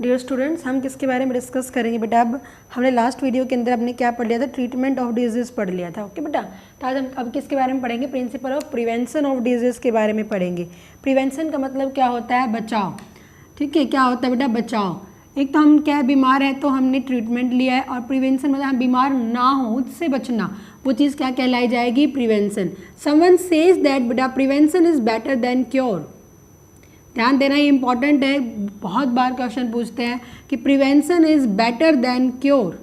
Dear students, हम किसके बारे में डिस्कस करेंगे बेटा? अब हमने लास्ट वीडियो के अंदर हमने क्या पढ़ लिया था? ट्रीटमेंट ऑफ डिजीज़ पढ़ लिया था। ओके बेटा, तो आज हम अब किसके बारे में पढ़ेंगे? Principle of prevention of disease के बारे में पढ़ेंगे। प्रिवेंशन का मतलब क्या होता है? बचाव। ठीक है, क्या होता है बेटा? बचाव। एक तो हम क्या है, बीमार है तो हमने ट्रीटमेंट लिया है, और प्रिवेंशन मतलब हम बीमार ना हो, उससे बचना, वो चीज़ क्या कहलाई जाएगी? प्रिवेंशन। समवन सेज दैट बेटा prevention is better than cure. ध्यान देना, ये इंपॉर्टेंट है, बहुत बार क्वेश्चन पूछते हैं कि prevention is better than cure.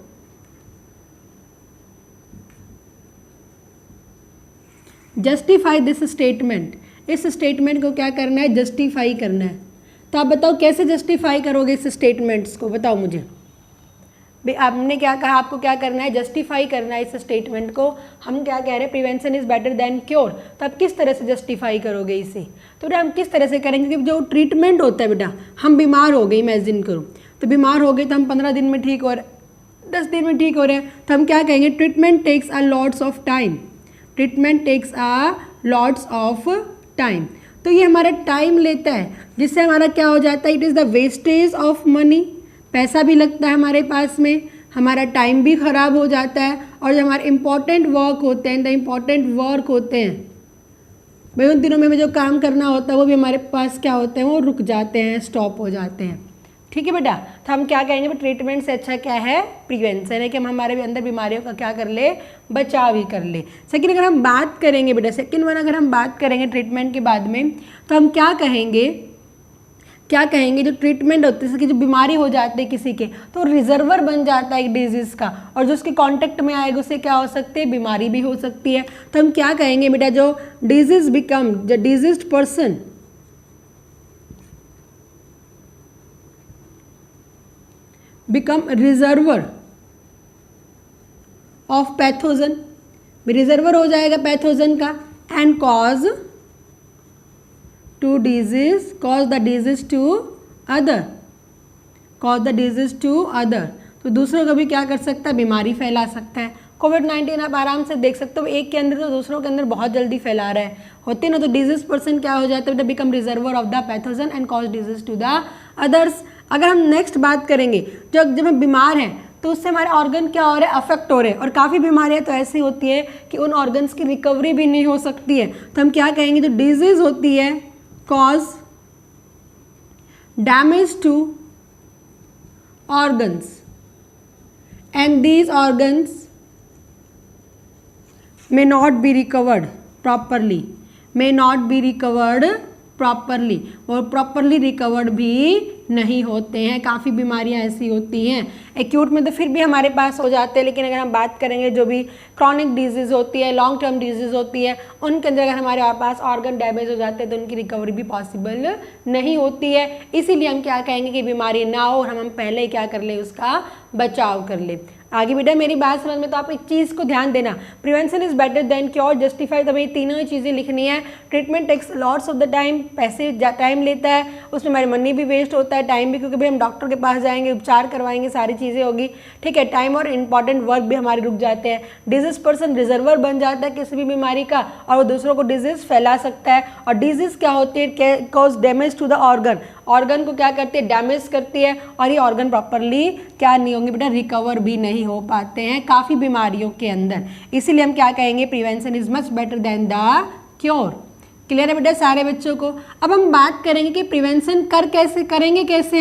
Justify this statement. इस स्टेटमेंट को क्या करना है? जस्टिफाई करना है। तो आप बताओ कैसे जस्टिफाई करोगे इस स्टेटमेंट्स को? बताओ मुझे भाई, आपने क्या कहा? आपको क्या करना है? जस्टिफाई करना है इस स्टेटमेंट को। हम क्या कह रहे हैं? Prevention is better than cure. तो आप किस तरह से जस्टिफाई करोगे इसे? तो बेटा हम किस तरह से करेंगे? क्योंकि जो ट्रीटमेंट होता है बेटा, हम बीमार हो गए, इमेजिन करो, तो बीमार हो गए तो हम 15 दिन में ठीक हो रहे, 10 दिन में ठीक हो रहे हैं, तो हम क्या कहेंगे? Treatment takes a lots of time. Treatment takes a lots of time. तो ये हमारा टाइम लेता है, जिससे हमारा क्या हो जाता है? It is the wastage of money. पैसा भी लगता है हमारे पास में, हमारा टाइम भी ख़राब हो जाता है, और जो हमारे इंपॉर्टेंट वर्क होते हैं, द इम्पॉर्टेंट वर्क होते हैं भाई, उन दिनों में हमें जो काम करना होता है वो भी हमारे पास क्या होते हैं? वो रुक जाते हैं, स्टॉप हो जाते हैं। ठीक है बेटा, तो हम क्या कहेंगे? ट्रीटमेंट से अच्छा क्या है? प्रिवेंशन है, कि हम हमारे अंदर बीमारियों का क्या कर ले? बचाव ही कर ले। सेकंड अगर हम बात करेंगे बेटा, सेकंड वन अगर हम बात करेंगे ट्रीटमेंट के बाद में, तो हम क्या कहेंगे? क्या कहेंगे? जो ट्रीटमेंट होती है, जैसे कि जो बीमारी हो जाती है किसी के, तो रिजर्वर बन जाता है एक डिजीज़ का, और जो उसके कांटेक्ट में आएगा उससे क्या हो सकती है? बीमारी भी हो सकती है। तो हम क्या कहेंगे बेटा? जो disease become the diseased person become reservoir of pathogen, reservoir हो जाएगा पैथोजन का, and cause to disease, cause the disease to other, cause the disease to other. तो दूसरों को भी क्या कर सकता है? बीमारी फैला सकता है। कोविड-19 आप आराम से देख सकते हो, एक के अंदर तो दूसरों के अंदर बहुत जल्दी फैला रहा है, होते ना, तो डिजीज पर्सन क्या हो जाता है? Become reservoir of the pathogen and cause disease to the others. अगर हम नेक्स्ट बात करेंगे, जब हम बीमार हैं तो उससे हमारे ऑर्गन क्या हो रहे हैं? अफेक्ट हो रहे हैं, और काफ़ी बीमारियां तो ऐसी होती है कि उन ऑर्गन्स की रिकवरी भी नहीं हो सकती है। तो हम क्या कहेंगे? जो डिजीज होती है cause damage to organs and these organs may not be recovered properly, may not be recovered properly, और प्रॉपरली रिकवर्ड भी नहीं होते हैं। काफ़ी बीमारियां ऐसी होती हैं, एक्यूट में तो फिर भी हमारे पास हो जाते हैं, लेकिन अगर हम बात करेंगे जो भी क्रॉनिक डिजीज़ होती है, लॉन्ग टर्म डिजीज़ होती है, उनके अंदर अगर हमारे पास ऑर्गन डैमेज हो जाते हैं तो उनकी रिकवरी भी पॉसिबल नहीं होती है। इसीलिए हम क्या कहेंगे कि बीमारी ना हो, और हम पहले ही क्या कर ले? उसका बचाव कर ले। आगे बेटा मेरी बात समझ में, तो आप एक चीज़ को ध्यान देना, prevention is better than cure, justify, तो भाई तीनों ही चीज़ें लिखनी है। Treatment takes lots of the time, पैसे टाइम लेता है, उसमें हमारी मनी भी वेस्ट होता है, टाइम भी, क्योंकि भाई हम डॉक्टर के पास जाएंगे, उपचार करवाएंगे, सारी चीज़ें होगी। ठीक है, टाइम और इंपॉर्टेंट वर्क भी हमारे रुक जाते हैं। डिजीज पर्सन रिजर्वर बन जाता है किसी भी बीमारी का, और वो दूसरों को डिजीज फैला सकता है। और डिजीज क्या होती है? Cause damage to the organ, organ को क्या करती है? डैमेज करती है, और ये ऑर्गन प्रॉपरली क्या नहीं होंगे बेटा? रिकवर भी नहीं हो पाते हैं काफ़ी बीमारियों के अंदर। इसीलिए हम क्या कहेंगे? Prevention is much better than the cure. Clear है बेटा सारे बच्चों को? अब हम बात करेंगे कि प्रिवेंशन कैसे करेंगे, कैसे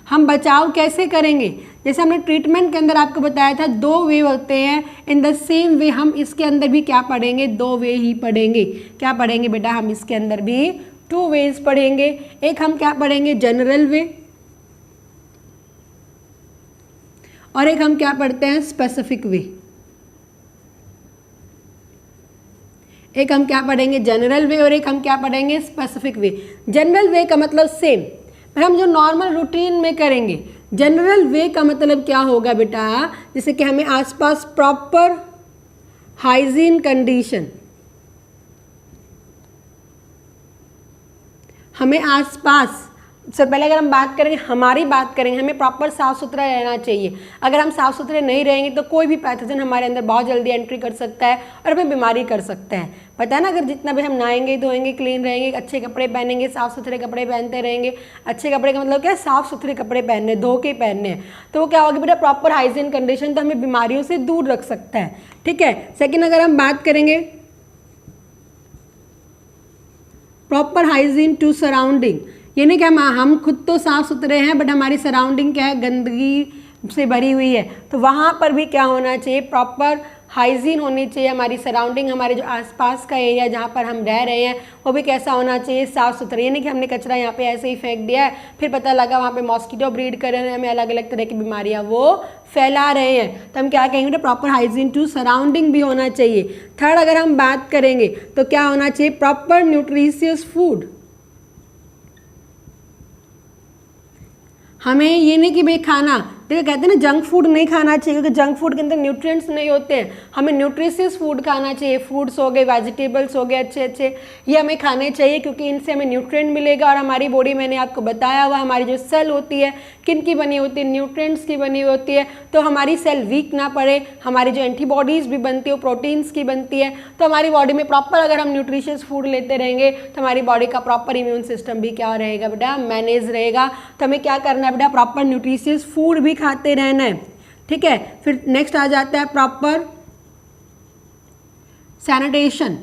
हम बचाव कैसे करेंगे। जैसे हमने ट्रीटमेंट के अंदर आपको बताया था 2 वे होते हैं, इन द सेम वे हम इसके अंदर भी क्या पढ़ेंगे? 2 वे ही पढ़ेंगे। क्या पढ़ेंगे बेटा? हम इसके अंदर भी 2 वेज पढ़ेंगे। एक हम क्या पढ़ेंगे? जनरल वे, और एक हम क्या पढ़ते हैं? Specific way. एक हम क्या पढ़ेंगे? जनरल वे, और एक हम क्या पढ़ेंगे? Specific way. जनरल वे का मतलब सेम, पर हम जो नॉर्मल रूटीन में करेंगे। जनरल वे का मतलब क्या होगा बेटा? जैसे कि हमें आसपास प्रॉपर हाइजीन कंडीशन, हमें आसपास सर पहले अगर हम बात करेंगे, हमारी बात करेंगे, हमें प्रॉपर साफ सुथरा रहना चाहिए। अगर हम साफ सुथरे नहीं रहेंगे तो कोई भी पैथोजन हमारे अंदर बहुत जल्दी एंट्री कर सकता है और हमें बीमारी कर सकता है। पता है ना, अगर जितना भी हम नहाएंगे धोएंगे, क्लीन रहेंगे, अच्छे कपड़े पहनेंगे, साफ सुथरे कपड़े पहनते रहेंगे, अच्छे कपड़े का मतलब क्या है, साफ सुथरे कपड़े पहनने, धो के पहनने, तो वो क्या होगा बेटा, प्रॉपर हाइजीन कंडीशन, तो हमें बीमारियों से दूर रख सकता है। ठीक है। सेकेंड अगर हम बात करेंगे प्रॉपर हाइजीन टू सराउंडिंग, यानी कि हम खुद तो साफ सुथरे हैं बट हमारी सराउंडिंग क्या है, गंदगी से भरी हुई है, तो वहाँ पर भी क्या होना चाहिए, प्रॉपर हाइजीन होनी चाहिए। हमारी सराउंडिंग, हमारे जो आसपास का एरिया जहाँ पर हम रह रहे हैं वो भी कैसा होना चाहिए, साफ़ सुथरा। यानी कि हमने कचरा यहाँ पे ऐसे ही फेंक दिया है, फिर पता लगा वहाँ पे मॉस्किटो ब्रीड कर रहे हैं, हमें अलग अलग तरह की बीमारियाँ वो फैला रहे हैं, तो हम क्या कहेंगे, प्रॉपर हाइजीन टू सराउंडिंग भी होना चाहिए। थर्ड अगर हम बात करेंगे तो क्या होना चाहिए, प्रॉपर न्यूट्रिशियस फूड। हमें ये नहीं कि भाई खाना, देखो कहते हैं ना जंक फूड नहीं खाना चाहिए क्योंकि जंक फूड के अंदर न्यूट्रिएंट्स नहीं होते हैं। हमें न्यूट्रिशियस फूड खाना चाहिए, फ्रूट्स हो गए, वेजिटेबल्स हो गए अच्छे अच्छे, ये हमें खाने चाहिए क्योंकि इनसे हमें न्यूट्रिएंट मिलेगा। और हमारी बॉडी, मैंने आपको बताया हुआ, हमारी जो सेल होती है किन की बनी होती है, न्यूट्रिएंट्स की बनी होती है, तो हमारी सेल वीक ना पड़े, हमारी जो एंटीबॉडीज़ भी बनती है वो प्रोटीन्स की बनती है। तो हमारी बॉडी में प्रॉपर अगर हम न्यूट्रिशियस फूड लेते रहेंगे तो हमारी बॉडी का प्रॉपर इम्यून सिस्टम भी क्या रहेगा बेटा, मैनेज रहेगा। तो हमें क्या करना है बेटा, प्रॉपर न्यूट्रिशियस फूड भी खाते रहना है। ठीक है। फिर नेक्स्ट आ जाता है प्रॉपर सैनिटेशन,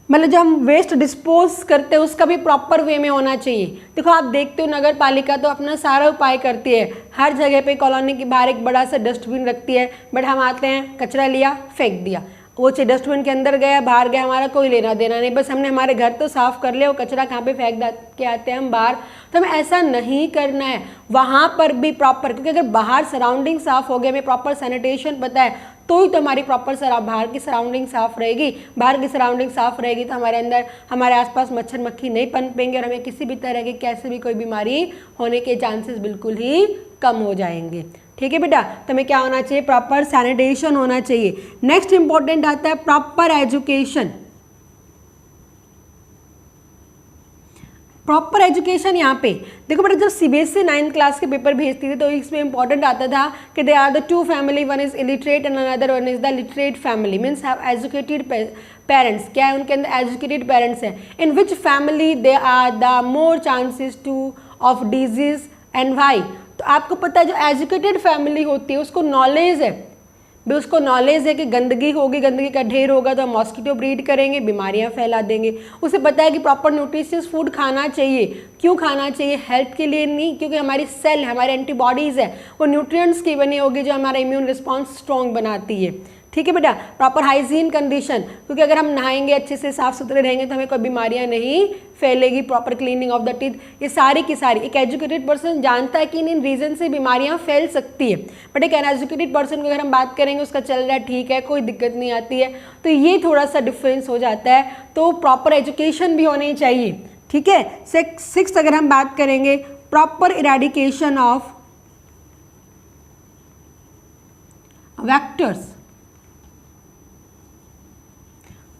मतलब जब हम वेस्ट डिस्पोज करते हैं उसका भी प्रॉपर वे में होना चाहिए। देखो आप देखते हो नगर पालिका तो अपना सारा उपाय करती है, हर जगह पे कॉलोनी के बाहर एक बड़ा सा डस्टबिन रखती है, बट हम आते हैं, कचरा लिया, फेंक दिया, वो चाहे डस्टबिन के अंदर गया बाहर गया, हमारा कोई लेना देना नहीं, बस हमने हमारे घर तो साफ़ कर लिया, वो कचरा कहाँ पे फेंक के आते हैं हम बाहर। तो हमें ऐसा नहीं करना है, वहाँ पर भी प्रॉपर, क्योंकि अगर बाहर सराउंडिंग साफ़ हो गया, हमें प्रॉपर सैनिटेशन पता है, तो ही तो हमारी प्रॉपर बाहर की सराउंडिंग साफ़ रहेगी। बाहर की सराउंडिंग साफ़ रहेगी तो हमारे अंदर, हमारे आसपास मच्छर मक्खी नहीं पनपेंगे और हमें किसी भी तरह की कैसे भी कोई बीमारी होने के चांसेस बिल्कुल ही कम हो जाएंगे। ठीक है बेटा, तो हमें क्या होना चाहिए, प्रॉपर सैनिटेशन होना चाहिए। नेक्स्ट इंपॉर्टेंट आता है प्रॉपर एजुकेशन। प्रॉपर एजुकेशन यहाँ पे देखो बेटा, जब सीबीएसई 9th क्लास के पेपर भेजती थी तो इसमें इंपॉर्टेंट आता था कि they are the two family, one is illiterate and another one is the literate family, means have educated parents. क्या है, उनके अंदर एजुकेटेड पेरेंट्स हैं। In which family they are the more chances to of disease and why. तो आपको पता है जो एजुकेटेड फैमिली होती है उसको नॉलेज है, भी उसको नॉलेज है कि गंदगी होगी, गंदगी का ढेर होगा तो हम मॉस्किटो ब्रीड करेंगे, बीमारियां फैला देंगे। उसे पता है कि प्रॉपर न्यूट्रिशियस फूड खाना चाहिए। क्यों खाना चाहिए, हेल्थ के लिए नहीं, क्योंकि हमारी सेल, हमारे एंटीबॉडीज़ है वो न्यूट्रिएंट्स की बनी होगी जो हमारा इम्यून रिस्पॉन्स स्ट्रॉन्ग बनाती है। ठीक है बेटा, प्रॉपर हाइजीन कंडीशन, क्योंकि अगर हम नहाएंगे अच्छे से साफ सुथरे रहेंगे तो हमें कोई बीमारियां नहीं फैलेगी। Proper cleaning of the teeth, ये सारी की सारी एक एजुकेटेड पर्सन जानता है कि इन रीजन से बीमारियां फैल सकती है, बट एक अनएजुकेटेड पर्सन को अगर हम बात करेंगे उसका चल रहा है ठीक है, कोई दिक्कत नहीं आती है, तो ये थोड़ा सा डिफरेंस हो जाता है। तो प्रॉपर एजुकेशन भी होनी चाहिए। ठीक है। सिक्स अगर हम बात करेंगे proper eradication of vectors,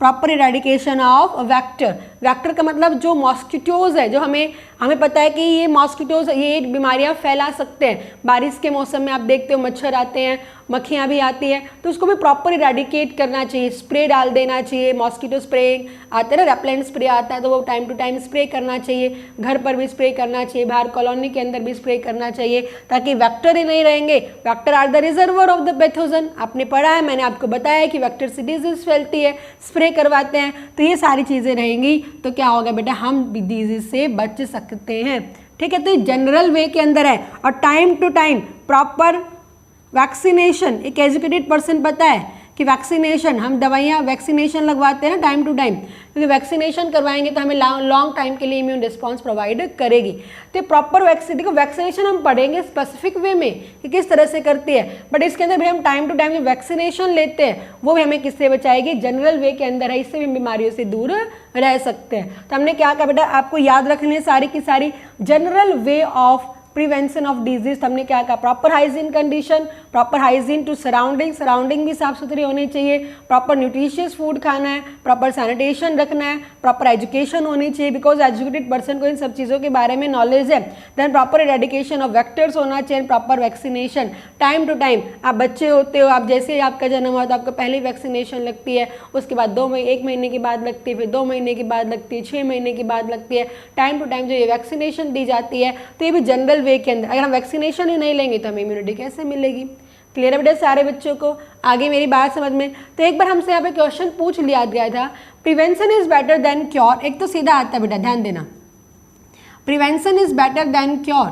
proper eradication of vector. Vector का मतलब जो मॉस्किटोज है, जो हमें पता है कि ये मॉस्किटोज ये बीमारियां फैला सकते हैं। बारिश के मौसम में आप देखते हो मच्छर आते हैं, मक्खियाँ भी आती हैं, तो उसको भी प्रॉपर इरेडिकेट करना चाहिए, स्प्रे डाल देना चाहिए। मॉस्किटो स्प्रे आता है ना, रेपलेंट स्प्रे आता है, तो वो टाइम टू टाइम स्प्रे करना चाहिए। घर पर भी स्प्रे करना चाहिए, बाहर कॉलोनी के अंदर भी स्प्रे करना चाहिए, ताकि वेक्टर ही नहीं रहेंगे। Vector are the reservoir of the pathogen, आपने पढ़ा है, मैंने आपको बताया कि वेक्टर से डिजीज फैलती है, स्प्रे करवाते हैं, तो ये सारी चीज़ें रहेंगी तो क्या होगा बेटा, हम डिजीज से बच सकते हैं। ठीक है। तो जनरल वे के अंदर है। और time to time proper vaccination, एक एजुकेटेड पर्सन पता है कि वैक्सीनेशन, हम दवाइयाँ वैक्सीनेशन लगवाते हैं ना टाइम टू टाइम, क्योंकि वैक्सीनेशन करवाएंगे तो हमें लॉन्ग टाइम के लिए इम्यून रिस्पॉन्स प्रोवाइड करेगी। तो प्रॉपर देखो वैक्सीनेशन हम पढ़ेंगे स्पेसिफिक वे में कि किस तरह से करती है, बट इसके अंदर भी हम टाइम टू टाइम जो वैक्सीनेशन लेते हैं वो भी हमें किससे बचाएगी, जनरल वे के अंदर है, इससे भी बीमारियों से दूर रह सकते हैं। तो हमने क्या कहा बेटा, आपको याद रखनी है सारी की सारी general way of prevention of disease, हमने क्या कहा, proper hygiene condition, proper hygiene to surrounding भी साफ सुथरी होनी चाहिए, प्रॉपर न्यूट्रिशियस फूड खाना है, प्रॉपर सैनिटेशन रखना है, प्रॉपर एजुकेशन होनी चाहिए, बिकॉज एजुकेटेड पर्सन को इन सब चीज़ों के बारे में नॉलेज है। Then proper eradication of vectors होना चाहिए, proper vaccination time to time. आप बच्चे होते हो, आप जैसे ही आपका जन्म हुआ तो आपको पहली वैक्सीनेशन लगती है, उसके बाद 1 महीने के बाद लगती है, फिर 2 महीने के बाद लगती है, 6 महीने के बाद लगती है। टाइम टू टाइम जो ये वैक्सीनेशन दी जाती है, तो ये भी जनरल वे के अंदर। अगर हम वैक्सीनेशन ही नहीं लेंगे तो हमें इम्यूनिटी कैसे मिलेगी? क्लियर है बेटा सारे बच्चों को? आगे मेरी बात समझ में? तो एक बार हमसे यहाँ पे क्वेश्चन पूछ लिया गया था, prevention is better than cure. एक तो सीधा आता है बेटा, ध्यान देना, prevention is better than cure,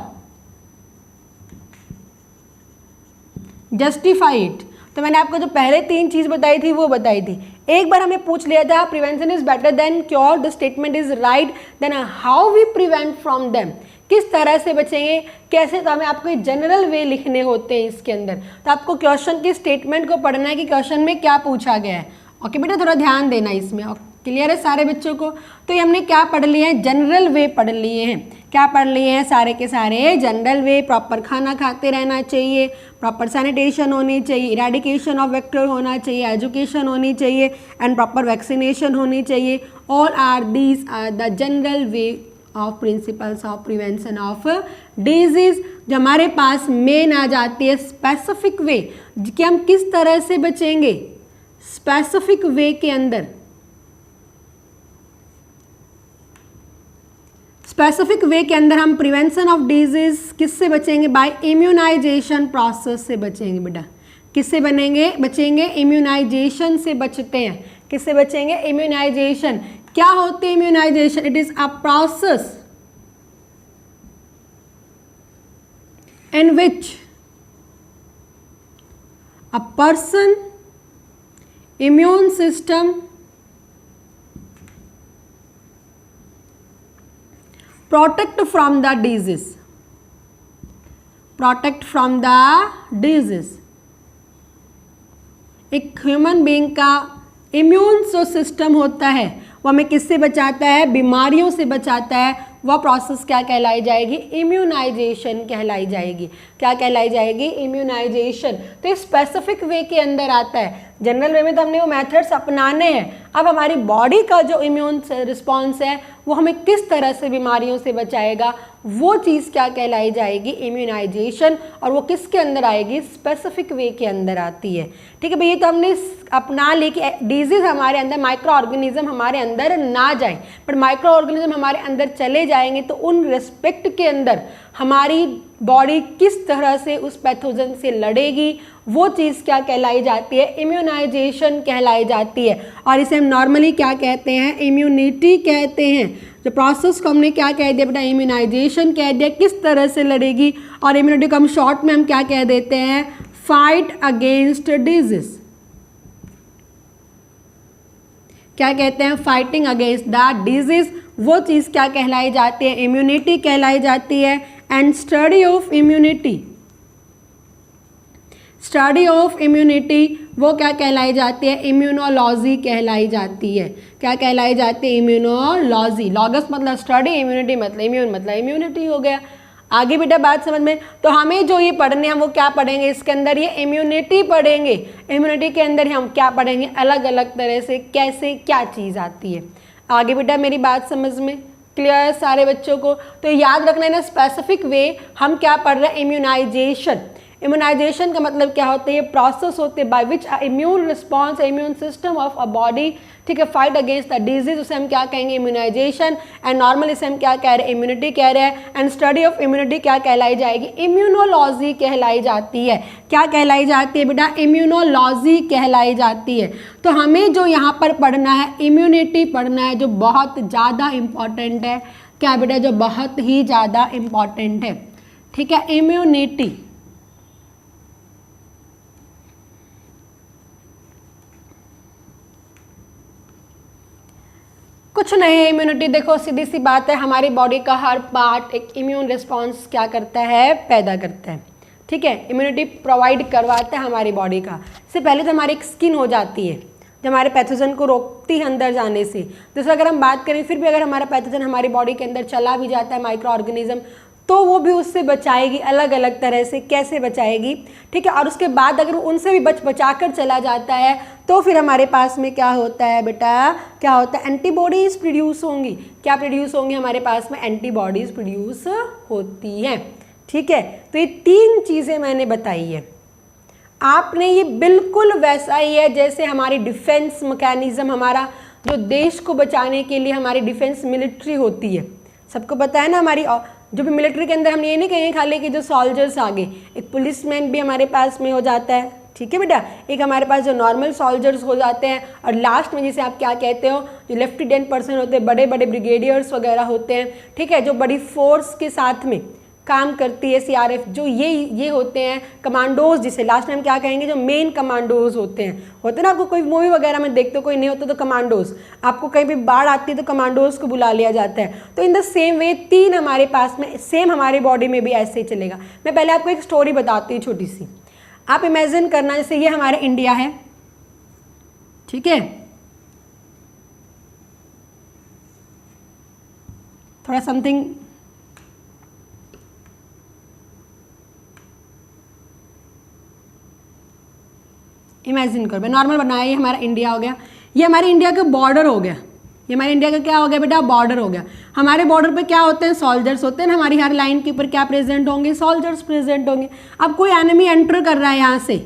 justify it. तो मैंने आपको जो पहले 3 चीज बताई थी वो बताई थी। एक बार हमें पूछ लिया था prevention is better than cure, the statement is right, then how we prevent from them, किस तरह से बचेंगे, कैसे, तो हमें आपको जनरल वे लिखने होते हैं इसके अंदर। तो आपको क्वेश्चन के स्टेटमेंट को पढ़ना है कि क्वेश्चन में क्या पूछा गया है। ओके बेटा, थोड़ा ध्यान देना इसमें। क्लियर है सारे बच्चों को? तो ये हमने क्या पढ़ लिए हैं, जनरल वे पढ़ लिए हैं। क्या पढ़ लिए हैं सारे के सारे? जनरल वे, प्रॉपर खाना खाते रहना चाहिए, प्रॉपर सैनिटेशन होनी चाहिए, इरेडिकेशन ऑफ वेक्टर होना चाहिए, एजुकेशन होनी चाहिए एंड प्रॉपर वैक्सीनेशन होनी चाहिए। All are these are the general way of principles of prevention of disease. जो हमारे पास मेन आ जाती है स्पेसिफिक वे, कि हम किस तरह से बचेंगे स्पेसिफिक वे के अंदर। स्पेसिफिक वे के अंदर हम प्रिवेंशन ऑफ डिजीज किससे बचेंगे? बाय इम्यूनाइजेशन प्रोसेस से बचेंगे बेटा। किससे बचेंगे? इम्यूनाइजेशन से बचते हैं। किससे बचेंगे? इम्यूनाइजेशन। क्या होती है immunisation? It is a process in which a person immune system protect from the disease, protect from the disease। एक ह्यूमन बीइंग का इम्यून जो सिस्टम होता है वो हमें किससे बचाता है? बीमारियों से बचाता है। वह प्रोसेस क्या कहलाई जाएगी? इम्यूनाइजेशन कहलाई जाएगी। क्या कहलाई जाएगी? इम्यूनाइजेशन। तो इस स्पेसिफिक वे के अंदर आता है। जनरल वे में तो हमने वो मेथड्स अपनाने हैं। अब हमारी बॉडी का जो इम्यून रिस्पॉन्स है वो हमें किस तरह से बीमारियों से बचाएगा, वो चीज़ क्या कहलाई जाएगी? इम्यूनाइजेशन। और वो किसके अंदर आएगी? स्पेसिफिक वे के अंदर आती है। ठीक है भैया, तो हमने अपना ली कि डिजीज हमारे अंदर, माइक्रो ऑर्गेनिज्म हमारे अंदर ना जाए, पर माइक्रो ऑर्गेनिज्म हमारे अंदर चले जाएंगे तो उन रिस्पेक्ट के अंदर हमारी बॉडी किस तरह से उस पैथोजन से लड़ेगी, वो चीज़ क्या कहलाई जाती है? इम्यूनाइजेशन कहलाई जाती है। और इसे हम नॉर्मली क्या कहते हैं? इम्यूनिटी कहते हैं। जो प्रोसेस को हमने क्या कह दिया बेटा? इम्यूनाइजेशन कह दिया। किस तरह से लड़ेगी? और इम्यूनिटी को हम शॉर्ट में हम क्या कह देते हैं? Fight against disease. क्या कहते हैं? Fighting against the disease. वो चीज़ क्या कहलाई जाती है? इम्यूनिटी कहलाई जाती है। And study of immunity, study of immunity वो क्या कहलाई जाती है? इम्यूनोलॉजी कहलाई जाती है। क्या कहलाई जाती है? इम्यूनोलॉजी। लॉगस मतलब स्टडी, इम्यूनिटी मतलब इम्यून मतलब इम्यूनिटी हो गया। आगे बेटा बात समझ में? तो हमें जो ये पढ़ने हम वो क्या पढ़ेंगे इसके अंदर? ये इम्यूनिटी पढ़ेंगे। इम्यूनिटी के अंदर हम क्या पढ़ेंगे? अलग अलग तरह से कैसे क्या चीज़ आती है। आगे बेटा मेरी बात समझ में क्लियर है सारे बच्चों को? तो याद रखना है ना, स्पेसिफिक वे हम क्या पढ़ रहे हैं? इम्यूनाइजेशन। इम्यूनाइजेशन का मतलब क्या होता है? ये प्रोसेस होते हैं by which immune response, immune system of a body, ठीक है, फाइट अगेंस्ट द डिजीज, उसे हम क्या कहेंगे? इम्यूनाइजेशन। एंड नॉर्मल इसे हम क्या कह रहे हैं? इम्यूनिटी कह रहे हैं। एंड स्टडी ऑफ इम्यूनिटी क्या कहलाई जाएगी? इम्यूनोलॉजी कहलाई जाती है। क्या कहलाई जाती है बेटा? इम्यूनोलॉजी कहलाई जाती है। तो हमें जो यहाँ पर पढ़ना है इम्यूनिटी पढ़ना है, जो बहुत ज़्यादा इम्पॉर्टेंट है। क्या बेटा? जो बहुत ही ज़्यादा इम्पॉर्टेंट है। ठीक है, इम्यूनिटी। कुछ नहीं है इम्यूनिटी, देखो सीधी सी बात है, हमारी बॉडी का हर पार्ट एक इम्यून रिस्पॉन्स क्या करता है? पैदा करता है। ठीक है, इम्यूनिटी प्रोवाइड करवाता है हमारी बॉडी का। इससे पहले तो हमारी एक स्किन हो जाती है जो हमारे पैथोजन को रोकती है अंदर जाने से। दूसरा अगर हम बात करें फिर भी अगर हमारा पैथोजन हमारी बॉडी के अंदर चला भी जाता है, माइक्रो ऑर्गेनिज्म, तो वो भी उससे बचाएगी अलग अलग तरह से। कैसे बचाएगी, ठीक है। और उसके बाद अगर उनसे भी बचा कर चला जाता है तो फिर हमारे पास में क्या होता है बेटा, क्या होता है, एंटीबॉडीज़ प्रोड्यूस होंगी। क्या प्रोड्यूस होंगी हमारे पास में, एंटीबॉडीज़ प्रोड्यूस होती हैं, ठीक है। तो ये 3 चीज़ें मैंने बताई है आपने, ये बिल्कुल वैसा ही है जैसे हमारी डिफेंस मैकेनिज्म, हमारा जो देश को बचाने के लिए हमारी डिफेंस मिलिट्री होती है। सबको पता है ना, हमारी जो भी मिलिट्री के अंदर हम ये नहीं कहेंगे खाली कि जो सोल्जर्स आ गए, एक पुलिसमैन भी हमारे पास में हो जाता है, ठीक है बेटा। एक हमारे पास जो नॉर्मल सोल्जर्स हो जाते हैं, और लास्ट में जिसे आप क्या कहते हो, जो लेफ्टिनेंट पर्सन होते हैं, बड़े बड़े ब्रिगेडियर्स वगैरह होते हैं, ठीक है, जो बड़ी फोर्स के साथ में काम करती है सीआरएफ, जो ये होते हैं कमांडोज, जिसे लास्ट टाइम क्या कहेंगे, जो मेन कमांडोज होते हैं ना। आपको कोई मूवी वगैरह में देखते हो, कोई नहीं होता तो कमांडोज, आपको कहीं भी बाढ़ आती है तो कमांडोज को बुला लिया जाता है। तो इन द सेम वे 3 हमारे पास में, सेम हमारी बॉडी में भी ऐसे ही चलेगा। मैं पहले आपको एक स्टोरी बताती हूँ छोटी सी। आप इमेजिन करना, जैसे ये हमारा इंडिया है, ठीक है, थोड़ा समथिंग इमेजिन करो, मैं नॉर्मल बनाया, ये हमारा इंडिया हो गया, ये हमारे इंडिया का बॉर्डर हो गया, ये हमारे इंडिया का क्या हो गया बेटा, बॉर्डर हो गया। हमारे बॉर्डर पे क्या होते हैं, सोल्जर्स होते हैं ना, हमारी हर लाइन के ऊपर क्या प्रेजेंट होंगे, सोल्जर्स प्रेजेंट होंगे। अब कोई एनिमी एंटर कर रहा है यहाँ से,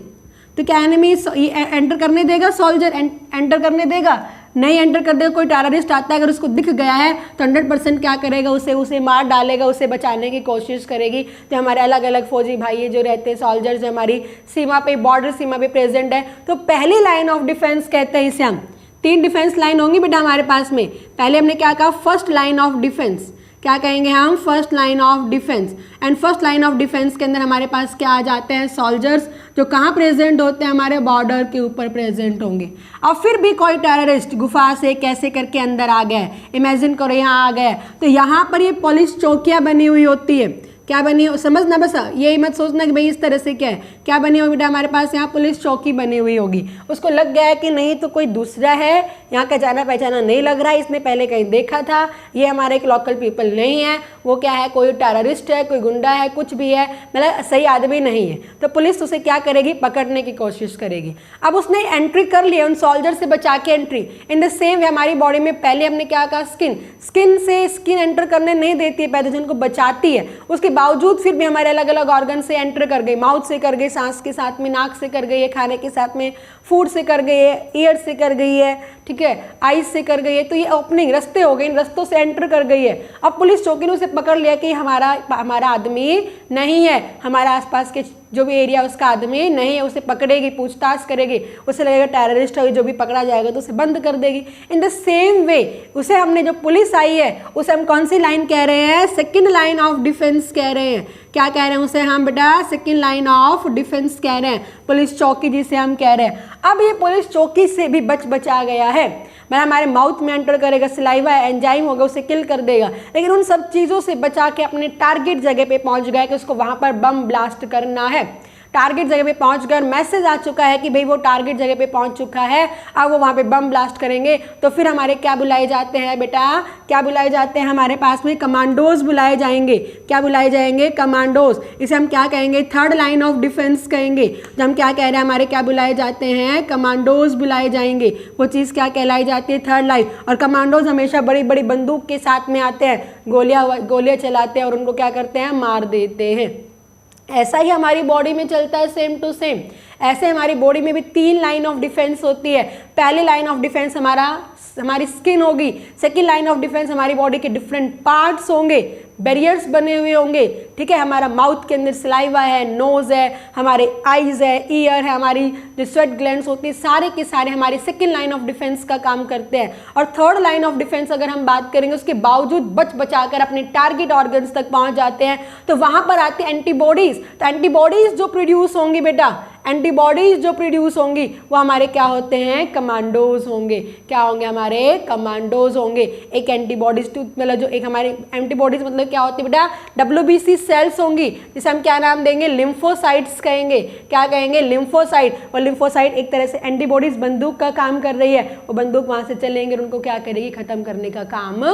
तो क्या एनिमी एंटर करने देगा, सोल्जर एंटर करने देगा, नहीं एंटर कर देगा। कोई टेररिस्ट आता है, अगर उसको दिख गया है तो 100% क्या करेगा, उसे मार डालेगा, उसे बचाने की कोशिश करेगी। तो हमारे अलग अलग फौजी भाई जो रहते हैं, सोल्जर्स हमारी सीमा पे, बॉर्डर सीमा पे प्रेजेंट है, तो पहली लाइन ऑफ डिफेंस कहते हैं इसे हम। 3 डिफेंस लाइन होंगी बेटा हमारे पास में। पहले हमने क्या कहा, फर्स्ट लाइन ऑफ डिफेंस, क्या कहेंगे हम, first line of defence. And first line of defence के अंदर हमारे पास क्या आ जाते हैं, सोल्जर्स, जो कहाँ प्रेजेंट होते हैं, हमारे बॉर्डर के ऊपर प्रेजेंट होंगे। और फिर भी कोई टेररिस्ट गुफा से कैसे करके अंदर आ गया है, इमेजिन करो यहाँ आ गया, तो यहाँ पर ये पुलिस चौकियाँ बनी हुई होती है। क्या बनी हो, समझना, बस ये मत सोचना कि भाई इस तरह से क्या है, क्या बनी होगी बेटा, हमारे पास यहाँ पुलिस चौकी बनी हुई होगी। उसको लग गया है कि नहीं तो कोई दूसरा है, यहाँ का जाना पहचाना नहीं लग रहा है, इसने पहले कहीं देखा था, ये हमारे एक लोकल पीपल नहीं है, वो क्या है, कोई टेररिस्ट है, कोई गुंडा है, कुछ भी है, मतलब सही आदमी नहीं है। तो पुलिस उसे क्या करेगी, पकड़ने की कोशिश करेगी। अब उसने एंट्री कर लिया, उन सोल्जर से बचा के entry. In the same way हमारी बॉडी में पहले हमने क्या कहा, स्किन से स्किन एंटर करने नहीं देती है, पैथोजन को बचाती है। उसके बावजूद फिर भी हमारे अलग अलग ऑर्गन से एंटर कर गई, माउथ से कर गई, सांस के साथ में, नाक से कर गई है, खाने के साथ में, फूड से कर गई है, ईयर से कर गई है, ठीक है, आईज से कर गई है। तो ये ओपनिंग रस्ते हो गए, इन रस्तों से एंटर कर गई है। अब पुलिस चौकी ने उसे पकड़ लिया कि हमारा आदमी नहीं है, हमारे आसपास के जो भी एरिया उसका आदमी नहीं है, उसे पकड़ेगी, पूछताछ करेगी, उसे लगेगा टेररिस्ट है, जो भी पकड़ा जाएगा तो उसे बंद कर देगी। इन द सेम वे उसे हमने, जो पुलिस आई है उसे हम कौन सी लाइन कह रहे हैं, सेकंड लाइन ऑफ डिफेंस कह रहे हैं। क्या कह रहे हैं उसे हम बेटा, सेकंड लाइन ऑफ डिफेंस कह रहे हैं, पुलिस चौकी जिसे हम कह रहे हैं। अब ये पुलिस चौकी से भी बचा गया है, मतलब हमारे माउथ में एंटर करेगा, सलाइवा एंजाइम होगा, उसे किल कर देगा, लेकिन उन सब चीज़ों से बचा के अपने टारगेट जगह पे पहुंच गया कि उसको वहां पर बम ब्लास्ट करना है। टारगेट जगह पे पहुंच गए, मैसेज आ चुका है कि भाई वो टारगेट जगह पे पहुंच चुका है, अब वो वहाँ पे बम ब्लास्ट करेंगे। तो फिर हमारे क्या बुलाए जाते हैं बेटा, क्या बुलाए जाते हैं, हमारे पास में कमांडोज बुलाए जाएंगे। क्या बुलाए जाएंगे, कमांडोज। इसे हम क्या कहेंगे, थर्ड लाइन ऑफ डिफेंस कहेंगे। जब हम क्या कह रहे हैं, हमारे क्या बुलाए जाते हैं, कमांडोज बुलाए जाएंगे। वो चीज़ क्या कहलाई जाती है, थर्ड लाइन। और कमांडोज हमेशा बड़ी बड़ी बंदूक के साथ में आते हैं, गोलियाँ चलाते हैं और उनको क्या करते हैं, मार देते हैं। ऐसा ही हमारी बॉडी में चलता है, सेम टू सेम। ऐसे हमारी बॉडी में भी 3 लाइन ऑफ डिफेंस होती है। पहली लाइन ऑफ डिफेंस हमारी स्किन होगी। सेकेंड लाइन ऑफ डिफेंस हमारी बॉडी के डिफरेंट पार्ट्स होंगे, बैरियर्स बने हुए होंगे, ठीक है। हमारा माउथ के अंदर सलाइवा है, नोज है, हमारे आईज है, ईयर है, हमारी जो स्वेट ग्लैंड्स होती है, सारे के सारे हमारी सेकेंड लाइन ऑफ डिफेंस का काम करते हैं। और थर्ड लाइन ऑफ डिफेंस अगर हम बात करेंगे, उसके बावजूद बचाकर अपने टारगेट ऑर्गन्स तक पहुंच जाते हैं, तो वहां पर आती है एंटीबॉडीज। तो एंटीबॉडीज जो प्रोड्यूस होंगी बेटा, एंटीबॉडीज जो प्रोड्यूस होंगी वो हमारे क्या होते हैं, कमांडोज होंगे। क्या होंगे, हमारे कमांडोज होंगे। एक एंटीबॉडीज मतलब जो एक हमारे एंटीबॉडीज मतलब क्या होती है बेटा, WBC सेल्स होंगी, जिसे हम क्या नाम देंगे, लिम्फोसाइट्स कहेंगे। क्या कहेंगे, लिम्फोसाइट। और लिम्फोसाइट एक तरह से एंटीबॉडीज बंदूक का काम कर रही है, वो बंदूक वहां से चलेंगे उनको क्या करेगी, खत्म करने का काम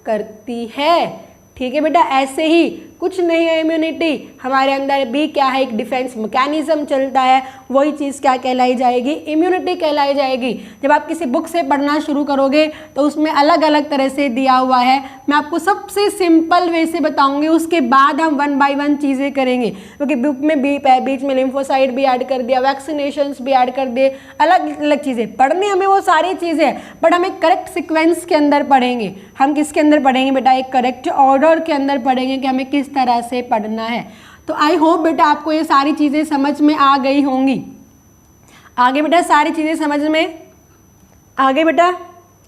करती है। ठीक है बेटा, ऐसे ही कुछ नहीं है इम्यूनिटी, हमारे अंदर भी क्या है, एक डिफेंस मैकेनिज्म चलता है, वही चीज़ क्या कहलाई जाएगी, इम्यूनिटी कहलाई जाएगी। जब आप किसी बुक से पढ़ना शुरू करोगे तो उसमें अलग अलग तरह से दिया हुआ है, मैं आपको सबसे सिंपल वे से बताऊंगी, उसके बाद हम 1 बाय 1 चीज़ें करेंगे, क्योंकि बुक में बीच में लिम्फोसाइट भी ऐड कर दिया, वैक्सीनेशंस भी ऐड कर दिए, अलग अलग चीज़ें पढ़नी हमें वो सारी चीज़ें, बट हम एक करेक्ट सीक्वेंस के अंदर पढ़ेंगे। हम किसके अंदर पढ़ेंगे बेटा, एक करेक्ट ऑर्डर के अंदर पढ़ेंगे कि हमें किस तरह से पढ़ना है। तो आई होप बेटा आपको ये सारी चीज़ें समझ में आ गई होंगी। आगे बेटा सारी चीज़ें समझ में आगे बेटा,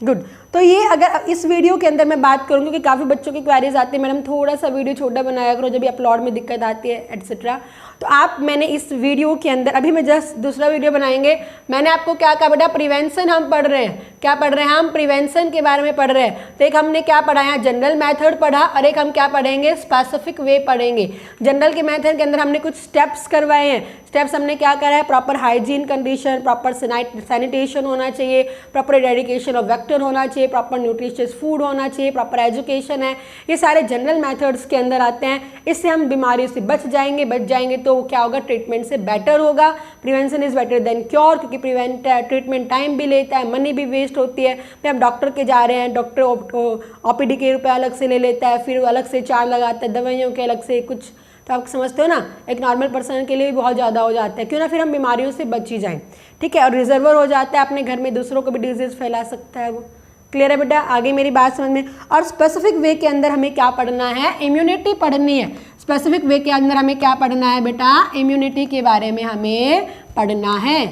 गुड। तो ये अगर इस वीडियो के अंदर मैं बात करूँ, क्योंकि काफ़ी बच्चों की क्वेरीज आती है, मैडम थोड़ा सा वीडियो छोटा बनाया करो जब भी अपलोड में दिक्कत आती है एटसेट्रा, तो आप मैंने इस वीडियो के अंदर, अभी मैं जस्ट दूसरा वीडियो बनाएंगे, मैंने आपको क्या कहा बेटा, प्रिवेंशन हम पढ़ रहे हैं, क्या पढ़ रहे हैं हम, प्रिवेंशन के बारे में पढ़ रहे हैं। तो एक हमने क्या पढ़ा है, जनरल मैथड पढ़ा, और एक हम क्या पढ़ेंगे, स्पेसिफिक वे पढ़ेंगे। जनरल के मैथड के अंदर हमने कुछ स्टेप्स करवाए हैं, स्टेप्स हमने क्या करा है, proper hygiene condition, proper sanitation होना चाहिए, प्रॉपर डेडिकेशन ऑफ वेक्टर होना चाहिए, प्रॉपर न्यूट्रिशियस फूड होना चाहिए, प्रॉपर एजुकेशन है, ये सारे जनरल मेथड्स के अंदर आते हैं। इससे हम बीमारियों से बच जाएंगे तो क्या होगा, ट्रीटमेंट से बेटर होगा। Prevention is better than cure, क्योंकि ट्रीटमेंट टाइम भी लेता है, मनी भी वेस्ट होती है। फिर आप डॉक्टर के जा रहे हैं, डॉक्टर OPD के रुपये अलग से ले लेता है, फिर अलग से चार्ज लगाता है, दवाइयों के अलग से कुछ, तो आप समझते हो ना, एक नॉर्मल पर्सन के लिए भी बहुत ज़्यादा हो जाता है, क्यों ना, फिर हम बीमारियों से बच ही जाएं, ठीक है। और रिजर्वर हो जाता है, अपने घर में दूसरों को भी डिजीज़ फैला सकता है वो। क्लियर है बेटा, आगे मेरी बात समझ में। और स्पेसिफिक वे के अंदर हमें क्या पढ़ना है, इम्यूनिटी पढ़नी है। स्पेसिफिक वे के अंदर हमें क्या पढ़ना है बेटा, इम्यूनिटी के बारे में हमें पढ़ना है।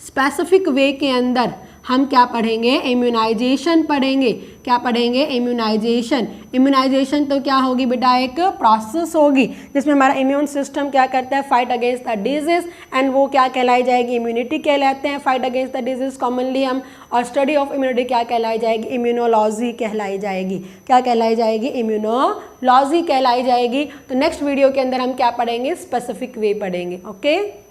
स्पेसिफिक वे के अंदर हम क्या पढ़ेंगे, इम्यूनाइजेशन पढ़ेंगे। क्या पढ़ेंगे, इम्यूनाइजेशन। इम्यूनाइजेशन तो क्या होगी बेटा, एक प्रोसेस होगी जिसमें हमारा इम्यून सिस्टम क्या करता है, fight against the disease, and वो क्या कहलाई जाएगी, इम्यूनिटी कहलाते हैं, fight against the disease commonly हम। और स्टडी ऑफ इम्यूनिटी क्या कहलाई जाएगी, इम्यूनोलॉजी कहलाई जाएगी। क्या कहलाई जाएगी, इम्यूनोलॉजी कहलाई जाएगी। तो नेक्स्ट वीडियो के अंदर हम क्या पढ़ेंगे, स्पेसिफिक वे पढ़ेंगे। ओके।